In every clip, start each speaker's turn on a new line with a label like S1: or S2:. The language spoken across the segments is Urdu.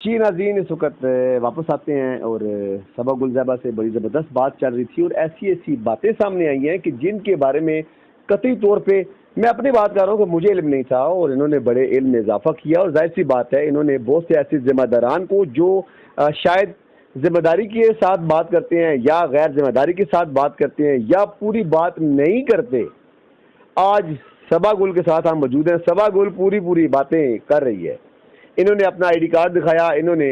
S1: جی ناظرین، اس وقت واپس آتے ہیں اور صبا گلزیبہ سے بڑی زبردست بات چل رہی تھی اور ایسی ایسی باتیں سامنے آئی ہیں کہ جن کے بارے میں قطعی طور پہ میں اپنی بات کر رہا ہوں کہ مجھے علم نہیں تھا اور انہوں نے بڑے علم میں اضافہ کیا. اور ظاہر سی بات ہے انہوں نے بہت سے ایسے ذمہ داران کو جو شاید ذمہ داری کے ساتھ بات کرتے ہیں یا غیر ذمہ داری کے ساتھ بات کرتے ہیں یا پوری بات نہیں کرتے. آج صبا گل کے ساتھ ہم موجود ہیں. صبا گل پوری باتیں کر رہی ہے. انہوں نے اپنا آئی ڈی کارڈ دکھایا, انہوں نے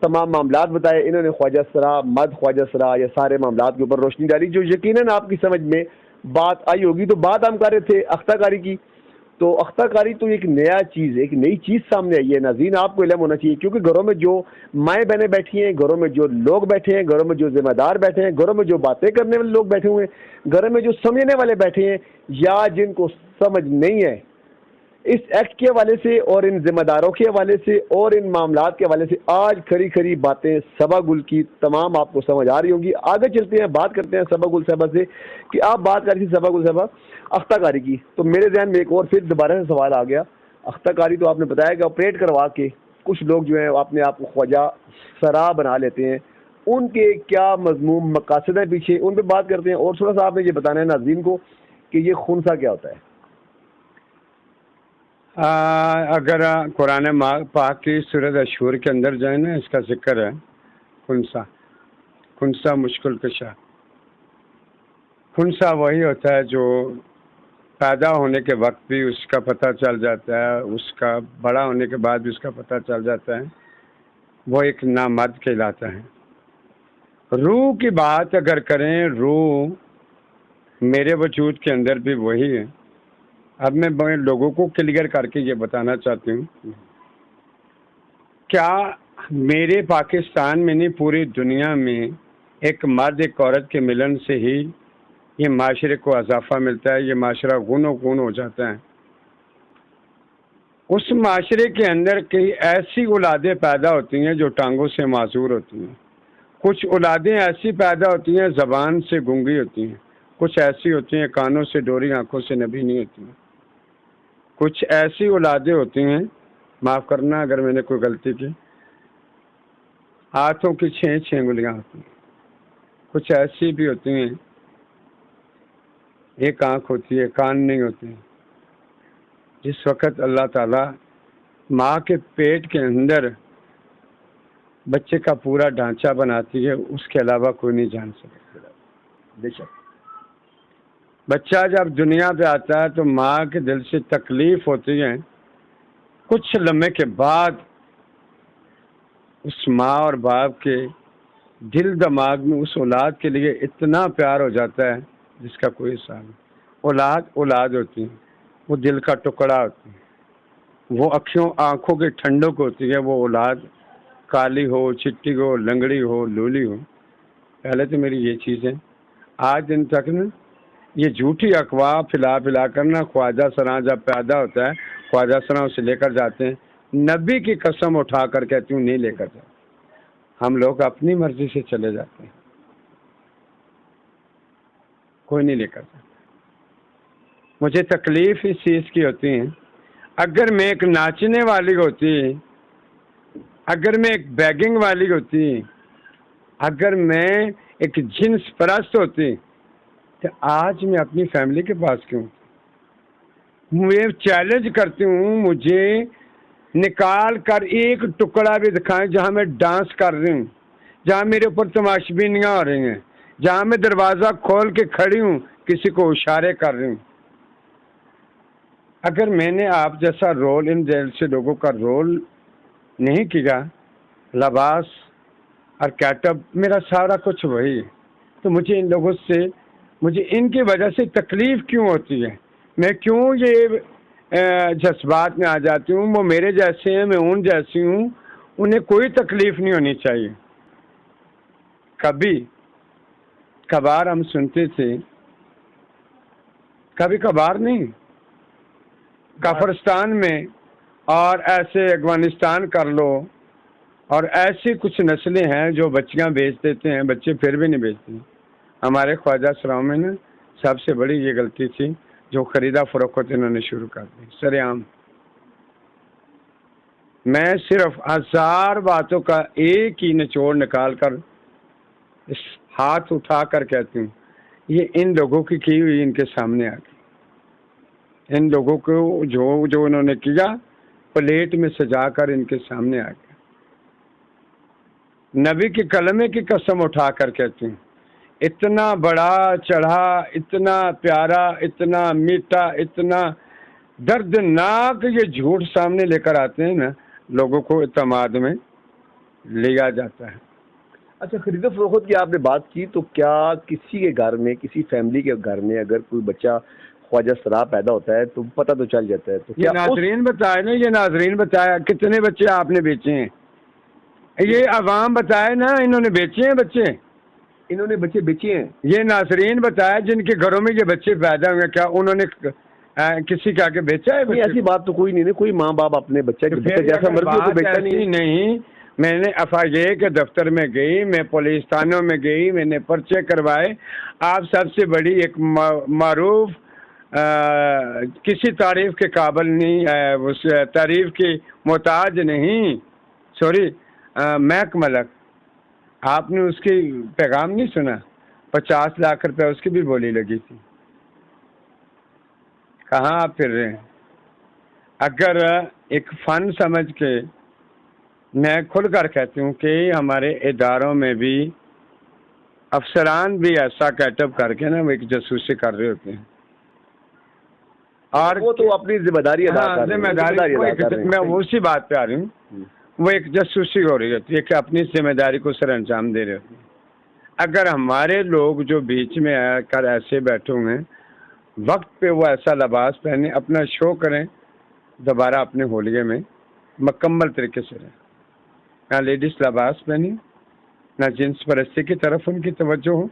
S1: تمام معاملات بتائے, انہوں نے خواجہ سرا خواجہ سرا یا سارے معاملات کے اوپر روشنی ڈالی جو یقیناً آپ کی سمجھ میں بات آئی ہوگی. تو بات ہم کر رہے تھے اختہ کاری کی. تو اختہ کاری تو ایک نیا چیز ہے, ایک نئی چیز سامنے آئی ہے. ناظرین آپ کو علم ہونا چاہیے کیونکہ گھروں میں جو مائیں بہنیں بیٹھی ہیں, گھروں میں جو لوگ بیٹھے ہیں, گھروں میں جو ذمہ دار بیٹھے ہیں, گھروں میں جو باتیں کرنے والے لوگ بیٹھے ہوئے ہیں, گھروں میں جو سمجھنے والے بیٹھے ہیں یا جن کو سمجھ نہیں ہے, اس ایکٹ کے حوالے سے اور ان ذمہ داروں کے حوالے سے اور ان معاملات کے حوالے سے آج کھری باتیں صبا گل کی تمام آپ کو سمجھ آ رہی ہوں گی. آگے چلتے ہیں, بات کرتے ہیں صبا گل صاحبہ سے کہ آپ بات کر رہی تھی صبا گل صاحبہ اختہ کاری کی. تو میرے ذہن میں ایک اور پھر دوبارہ سے سوال آ گیا. اختہ کاری تو آپ نے بتایا کہ آپریٹ کروا کے کچھ لوگ جو ہیں اپنے آپ کو خواجہ سرا بنا لیتے ہیں. ان کے کیا مضمون مقاصد ہیں پیچھے, ان پہ بات کرتے ہیں. اور تھوڑا سا آپ نے یہ بتانا ہے ناظرین کو کہ یہ خنثی کیا ہوتا ہے.
S2: اگر قرآن پاک کی سورۃ الشور کے اندر جائیں نا, اس کا ذکر ہے خنثی مشکل کشا. خنثی وہی ہوتا ہے جو پیدا ہونے کے وقت بھی اس کا پتہ چل جاتا ہے, اس کا بڑا ہونے کے بعد بھی اس کا پتہ چل جاتا ہے. وہ ایک نامرد کہلاتا ہے. روح کی بات اگر کریں, روح میرے وجود کے اندر بھی وہی ہے. اب میں لوگوں کو کلیئر کر کے یہ بتانا چاہتی ہوں, کیا میرے پاکستان میں نہیں پوری دنیا میں ایک مرد ایک عورت کے ملن سے ہی یہ معاشرے کو اضافہ ملتا ہے, یہ معاشرہ گن و گن ہو جاتا ہے. اس معاشرے کے اندر کئی ایسی اولادیں پیدا ہوتی ہیں جو ٹانگوں سے معذور ہوتی ہیں. کچھ اولادیں ایسی پیدا ہوتی ہیں زبان سے گونگی ہوتی ہیں. کچھ ایسی ہوتی ہیں کانوں سے ڈوری, آنکھوں سے نبی نہیں ہوتی ہیں. کچھ ایسی اولادیں ہوتی ہیں, معاف کرنا اگر میں نے کوئی غلطی کی, ہاتھوں کی 6 انگلیاں ہوتی ہیں. کچھ ایسی بھی ہوتی ہیں ایک آنکھ ہوتی ہے, کان نہیں ہوتے. جس وقت اللہ تعالیٰ ماں کے پیٹ کے اندر بچے کا پورا ڈھانچہ بناتی ہے, اس کے علاوہ کوئی نہیں جان سکتا. بے شک بچہ جب دنیا پہ آتا ہے تو ماں کے دل سے تکلیف ہوتی ہے. کچھ لمحے کے بعد اس ماں اور باپ کے دل دماغ میں اس اولاد کے لیے اتنا پیار ہو جاتا ہے جس کا کوئی حساب نہیں. اولاد ہوتی ہے, وہ دل کا ٹکڑا ہوتی ہے, وہ آنکھوں کے ٹھنڈک ہوتی ہے. وہ اولاد کالی ہو, چٹی ہو, لنگڑی ہو, لولی ہو. پہلے تو میری یہ چیز ہے, آج دن تک نا یہ جھوٹی افواہ پھیلا کرنا. خواجہ سرا جب پیدا ہوتا ہے, خواجہ سرا اسے لے کر جاتے ہیں. نبی کی قسم اٹھا کر کہتی ہوں نہیں لے کر جاتے. ہم لوگ اپنی مرضی سے چلے جاتے ہیں, کوئی نہیں لے کر جاتا. مجھے تکلیف اس چیز کی ہوتی ہے, اگر میں ایک ناچنے والی ہوتی, اگر میں ایک بیگنگ والی ہوتی, اگر میں ایک جنس پرست ہوتی تو آج میں اپنی فیملی کے پاس کیوں. میں چیلنج کرتی ہوں, مجھے نکال کر ایک ٹکڑا بھی دکھائیں جہاں میں ڈانس کر رہی ہوں, جہاں میرے اوپر تماشبینیاں ہو رہی ہیں, جہاں میں دروازہ کھول کے کھڑی ہوں کسی کو اشارے کر رہی ہوں. اگر میں نے آپ جیسا رول ان جیسے لوگوں کا رول نہیں کیا, لباس اور کیٹ اپ میرا سارا کچھ وہی ہے, تو مجھے ان لوگوں سے مجھے ان کی وجہ سے تکلیف کیوں ہوتی ہے؟ میں کیوں یہ جذبات میں آ جاتی ہوں؟ وہ میرے جیسے ہیں, میں ان جیسی ہوں, انہیں کوئی تکلیف نہیں ہونی چاہیے. کبھی کبھار ہم سنتے تھے, کبھی کبھار نہیں, کافرستان میں اور ایسے افغانستان کر لو, اور ایسی کچھ نسلیں ہیں جو بچیاں بیچ دیتے ہیں, بچے پھر بھی نہیں بیچتے. ہمارے خواجہ سراؤں میں نے سب سے بڑی یہ غلطی تھی جو خریدا فروخت انہوں نے شروع کر دی سر عام. میں صرف 1000 باتوں کا ایک ہی نچوڑ نکال کر اس ہاتھ اٹھا کر کہتی ہوں، یہ ان لوگوں کی ہوئی ان کے سامنے آ گئی، ان لوگوں کو جو انہوں نے کیا پلیٹ میں سجا کر ان کے سامنے آ گیا۔ نبی کے کلمے کی قسم اٹھا کر کہتی ہوں، اتنا بڑا چڑھا، اتنا پیارا، اتنا میٹھا، اتنا دردناک یہ جھوٹ سامنے لے کر آتے ہیں نا، لوگوں کو اعتماد میں لیا جاتا ہے۔
S1: اچھا، خرید و فروخت کی آپ نے بات کی، تو کیا کسی کے گھر میں، کسی فیملی کے گھر میں اگر کوئی بچہ خواجہ سرا پیدا ہوتا ہے تو پتہ تو چل جاتا ہے، تو
S2: یہ
S1: کیا
S2: ناظرین بتائے نا، یہ ناظرین بتایا کتنے بچے آپ نے بیچے ہیں؟ یہ عوام بتائے نا، انہوں نے بیچے ہیں بچے،
S1: انہوں نے بچے بیچے ہیں؟
S2: یہ ناظرین بتایا جن کے گھروں میں یہ بچے پیدا ہوئے، کیا انہوں نے کسی کے آگے بیچا ہے بچے؟
S1: ایسی بات تو کوئی نہیں، کوئی ماں باپ اپنے بچہ جیسا مرضی ہو تو بیچا
S2: نہیں۔ میں نے FIA کے دفتر میں گئی، میں پولیس تھانوں میں گئی، میں نے پرچے کروائے۔ آپ سب سے بڑی ایک معروف کسی تعریف کے قابل نہیں، اس تعریف کی محتاج نہیں، سوری، محک ملک، آپ نے اس کی پیغام نہیں سنا؟ 50 لاکھ روپے اس کی بھی بولی لگی تھی۔ کہاں آپ پھر رہے ہیں؟ اگر ایک فن سمجھ کے، میں کھل کر کہتی ہوں کہ ہمارے اداروں میں بھی افسران بھی ایسا کیٹ اپ کر کے نا وہ ایک جاسوسی کر رہے ہوتے ہیں، اور
S1: وہ تو اپنی ذمہ داری ادا کر رہے ہیں،
S2: ذمہ داری، میں اسی بات پہ آ رہی ہوں، وہ ایک جاسوسی ہو رہی ہوتی ہے کہ اپنی ذمہ داری کو سر انجام دے رہے ہوتے ہیں۔ اگر ہمارے لوگ جو بیچ میں آ کر ایسے بیٹھے ہوئے ہیں، وقت پہ وہ ایسا لباس پہنے، اپنا شو کریں، دوبارہ اپنے ہولیے میں مکمل طریقے سے رہیں، نہ لیڈیز لباس پہنیں، نہ جنس پرستی کی طرف ان کی توجہ ہو،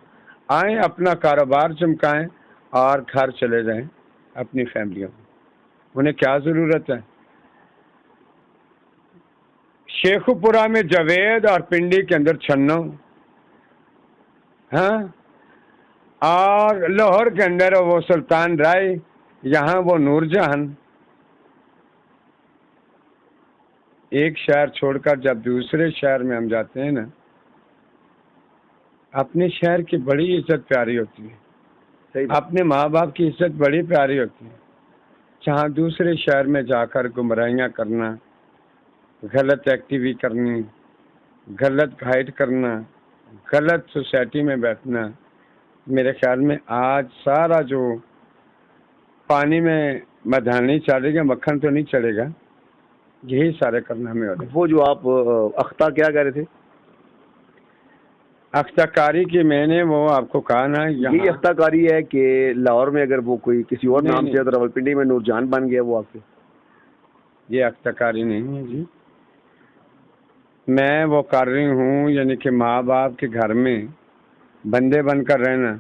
S2: آئیں اپنا کاروبار چمکائیں اور گھر چلے جائیں اپنی فیملیوں میں۔ انہیں کیا ضرورت ہے؟ شیخو پورہ میں جاوید اور پنڈی کے اندر چھنو، ہاں، اور لاہور کے اندر وہ سلطان رائے، یہاں وہ نور جہان۔ ایک شہر چھوڑ کر جب دوسرے شہر میں ہم جاتے ہیں نا، اپنے شہر کی بڑی عزت پیاری ہوتی ہے، اپنے ماں باپ کی عزت بڑی پیاری ہوتی ہے، جہاں دوسرے شہر میں جا کر گمراہیاں کرنا، غلط ایکٹیویٹی کرنی، غلط گائیڈ کرنا، غلط سوسائٹی میں بیٹھنا، میرے خیال میں آج سارا جو پانی میں مدھان نہیں چلے گا، مکھن تو نہیں چلے گا، یہی سارے کرنا ہمیں ہوتا ہے۔
S1: وہ جو آپ اختہ کیا کہہ رہے تھے؟
S2: اختہ کاری کی میں نے وہ آپ کو کہا نا،
S1: یہی اختہ کاری ہے کہ لاہور میں اگر وہ کوئی کسی اور نام سے راولپنڈی میں نور جہان بن گیا وہ آپ سے؟
S2: یہ اختہ کاری نہیں ہے جی، میں وہ کر رہی ہوں، یعنی کہ ماں باپ کے گھر میں بندے بن کر رہنا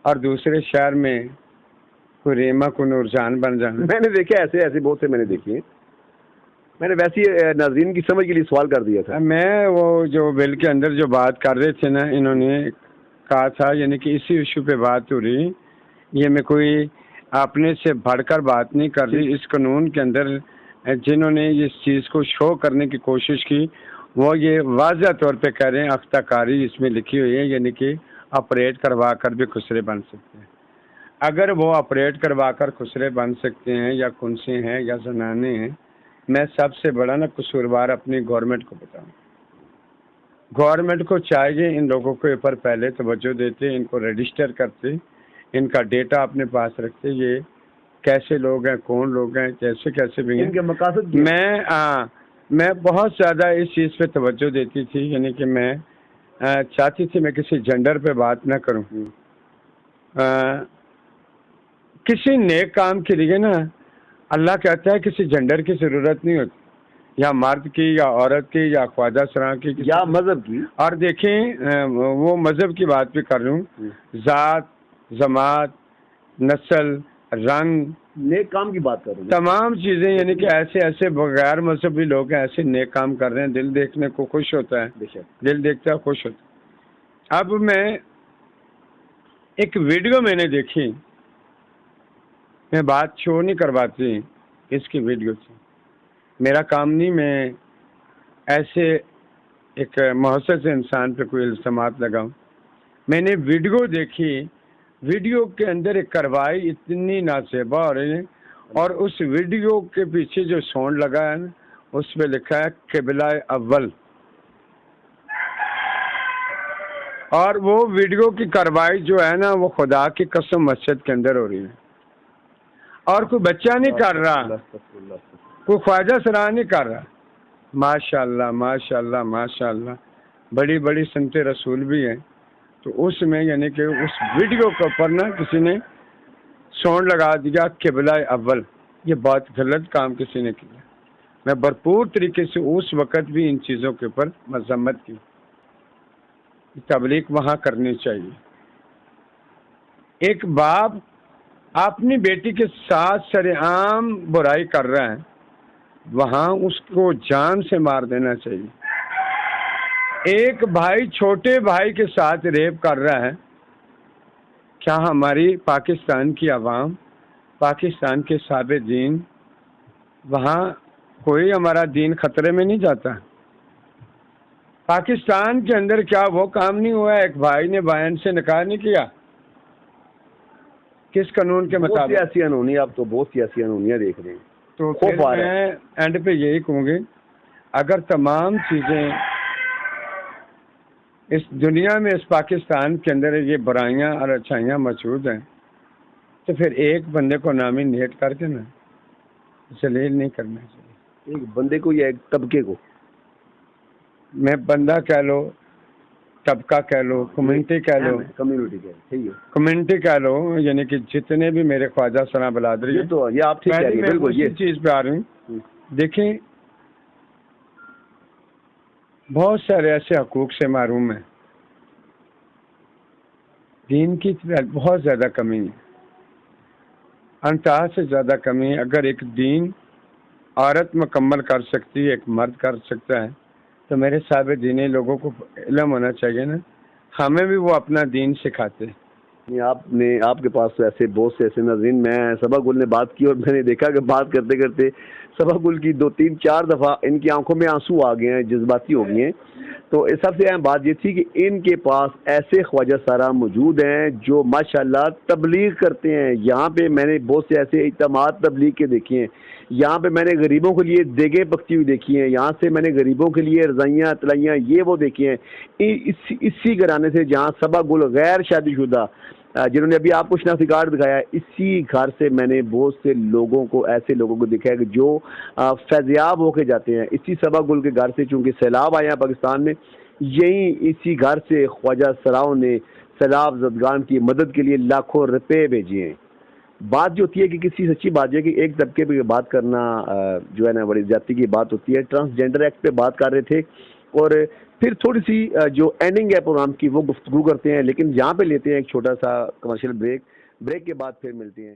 S2: اور دوسرے شہر میں کوئی ریما کو نور جہان بن جانا۔
S1: میں نے دیکھا ایسے بہت سے میں نے دیکھے ہیں، میں نے ویسے ناظرین کی سمجھ کے لیے سوال کر دیا تھا۔
S2: میں وہ جو بل کے اندر جو بات کر رہے تھے نا، انہوں نے کہا تھا، یعنی کہ اسی ایشو پہ بات ہو رہی، یہ میں کوئی اپنے سے بڑھ کر بات نہیں کر رہی۔ اس قانون کے اندر جنہوں نے اس چیز کو شو کرنے کی کوشش کی، وہ یہ واضح طور پہ کہہ رہے ہیں اختہ کاری اس میں لکھی ہوئی ہے، یعنی کہ آپریٹ کروا کر بھی خسرے بن سکتے ہیں۔ اگر وہ آپریٹ کروا کر خسرے بن سکتے ہیں، یا کنسے ہیں یا زنانے ہیں، میں سب سے بڑا نا قصوروار اپنی گورنمنٹ کو بتاؤں۔ گورنمنٹ کو چاہیے ان لوگوں کے اوپر پہلے توجہ دیتے، ان کو رجسٹر کرتے، ان کا ڈیٹا اپنے پاس رکھتے، یہ کیسے لوگ ہیں، کون لوگ ہیں، کیسے بھی ہیں،
S1: ان کے مقاصد
S2: میں بہت زیادہ اس چیز پہ توجہ دیتی تھی، یعنی کہ میں چاہتی تھی میں کسی جنڈر پہ بات نہ کروں، کسی نیک کام کے لیے نا اللہ کہتا ہے کسی جنڈر کی ضرورت نہیں ہوتی، یا مرد کی یا عورت کی یا خواجہ سراں کی
S1: یا مذہب کی۔ اور
S2: دیکھیں وہ مذہب کی بات بھی کر رہا ہوں، ذات، جماعت، نسل، رنگ،
S1: نیک کام کی بات کر رہے ہیں،
S2: تمام چیزیں، یعنی کہ ایسے بغیر مذہبی لوگ ہیں، ایسے نیک کام کر رہے ہیں، دل دیکھنے کو خوش ہوتا ہے، دل دیکھتا ہے خوش ہوتا ہے۔ اب میں ایک ویڈیو میں نے دیکھی، میں بات شو نہیں کرواتی اس کی ویڈیو سے، میرا کام نہیں میں ایسے ایک محسوس انسان پہ کوئی الزامات لگاؤں. میں نے ویڈیو دیکھی, ویڈیو کے اندر ایک کارروائی اتنی نازیبا ہو رہی ہے, اور اس ویڈیو کے پیچھے جو ساؤنڈ لگا ہے نا اس پہ لکھا ہے قبلہ اول, اور وہ ویڈیو کی کارروائی جو ہے نا وہ خدا کی قسم مسجد کے اندر ہو رہی ہے, اور کوئی بچہ نہیں کر رہا, کوئی خواجہ سرا نہیں کر رہا. ماشاء اللہ ماشاء اللہ ماشاء اللہ, بڑی بڑی سنت رسول بھی ہیں. تو اس میں یعنی کہ اس ویڈیو کے اوپر نا کسی نے ساؤنڈ لگا دیا قبلہ اول. یہ بہت غلط کام کسی نے کیا. میں بھرپور طریقے سے اس وقت بھی ان چیزوں کے اوپر مذمت کی. تبلیغ وہاں کرنی چاہیے. ایک باپ اپنی بیٹی کے ساتھ سرعام برائی کر رہا ہے, وہاں اس کو جان سے مار دینا چاہیے. ایک بھائی چھوٹے بھائی کے ساتھ ریپ کر رہا ہے, کیا ہماری پاکستان کی عوام, پاکستان کے صحابہ دین, وہاں کوئی ہمارا دین خطرے میں نہیں جاتا؟ پاکستان کے اندر کیا وہ کام نہیں ہوا ایک بھائی نے بہن سے نکاح نہیں کیا؟ کس قانون کے مطابق؟
S1: سیاسی انہونی, آپ تو بہت سیاسی انہونیاں دیکھ رہے ہیں.
S2: تو پھر میں اینڈ پہ یہی کہوں گی, اگر تمام چیزیں اس دنیا میں اس پاکستان کے اندر یہ برائیاں اور اچھائیاں موجود ہیں, تو پھر ایک بندے کو نامینیٹ کر کے نا ذلیل نہیں کرنا چاہیے.
S1: ایک بندے کو یا ایک طبقے کو,
S2: میں بندہ کہہ لو, طبقہ کہہ لو, کمیونٹی کہہ لو, کمیونٹی کہہ لو, یعنی کہ جتنے بھی میرے خواجہ سنا بلادری ہیں,
S1: تو یہ آپ ٹھیک کہہ رہے ہیں, بالکل
S2: یہ چیز پہ آ رہی ہوں. دیکھیں بہت سارے ایسے حقوق سے محروم ہیں, دین کی بہت زیادہ کمی ہے, انتہا سے زیادہ کمی ہے. اگر ایک دین عورت مکمل کر سکتی ہے, ایک مرد کر سکتا ہے, تو میرے صاحب دینی لوگوں کو علم ہونا چاہیے نا, ہمیں بھی وہ اپنا دین سکھاتے.
S1: آپ کے پاس تو ایسے بہت سے ایسے ناظرین, میں صبا گل نے بات کی اور میں نے دیکھا کہ بات کرتے کرتے صبا گل کی 2 3 4 دفعہ ان کی آنکھوں میں آنسو آ گئے ہیں, جذباتی ہو گئی ہیں. تو سب سے اہم بات یہ تھی کہ ان کے پاس ایسے خواجہ سارا موجود ہیں جو ماشاءاللہ تبلیغ کرتے ہیں. یہاں پہ میں نے بہت سے ایسے اجتماعات تبلیغ کے دیکھے ہیں, یہاں پہ میں نے غریبوں کے لیے دیگیں پکتی ہوئی دیکھی ہیں, یہاں سے میں نے غریبوں کے لیے رضائیاں تلائیاں یہ وہ دیکھی ہیں. اسی گھرانے سے جہاں صبا گل غیر شادی شدہ, جنہوں نے ابھی آپ کو شناختی کارڈ دکھایا, اسی گھر سے میں نے بہت سے لوگوں کو, ایسے لوگوں کو دیکھا ہے کہ جو فیضیاب ہو کے جاتے ہیں. اسی صبا گل کے گھر سے, چونکہ سیلاب آئے ہیں پاکستان میں, یہی اسی گھر سے خواجہ سراؤں نے سیلاب زدگان کی مدد کے لیے لاکھوں روپے بھیجے ہیں. بات جو ہوتی ہے کہ کسی سچی بات ہے کہ ایک طبقے پہ بات کرنا جو ہے نا بڑی زیادتی کی بات ہوتی ہے. ٹرانسجینڈر ایکٹ پہ بات کر رہے تھے, اور پھر تھوڑی سی جو اینڈنگ ہے پروگرام کی وہ گفتگو کرتے ہیں, لیکن یہاں پہ لیتے ہیں ایک چھوٹا سا کمرشل بریک کے بعد پھر ملتے ہیں.